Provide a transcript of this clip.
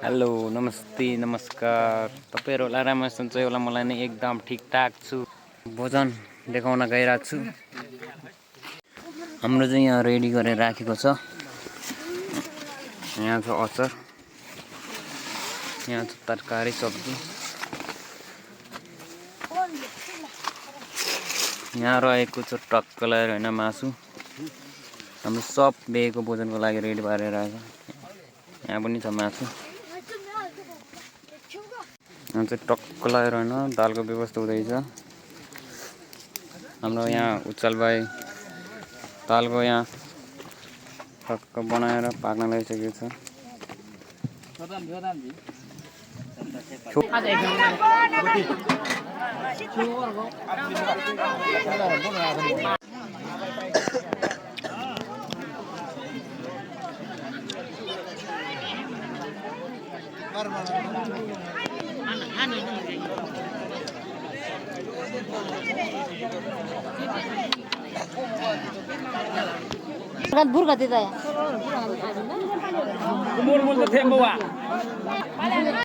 Hello नमस्ते नमस्कार तपाईँहरू आराममा सन्चै होला। मलाई नै एकदम ठिकठाक छु। भोजन देखाउन गइरहेको छु। हाम्रो चाहिँ यहाँ रेडी गरेर राखेको छ। यहाँ छ अचार, यहाँ छ तरकारी सब्जी, यहाँ रहेको छ टक्कलाई होइन मासु। हाम्रो सब बिहेको भोजनको लागि रेडी पारेर आएको। यहाँ पनि छ मासु। यहाँ चाहिँ टक्क लगाएर होइन दालको व्यवस्था हुँदैछ। हाम्रो यहाँ उच्चाल भाइ दालको यहाँ टक्क बनाएर पाक्न लागिसकेको छ। burga tidak ya? Umur-umur itu tembawa.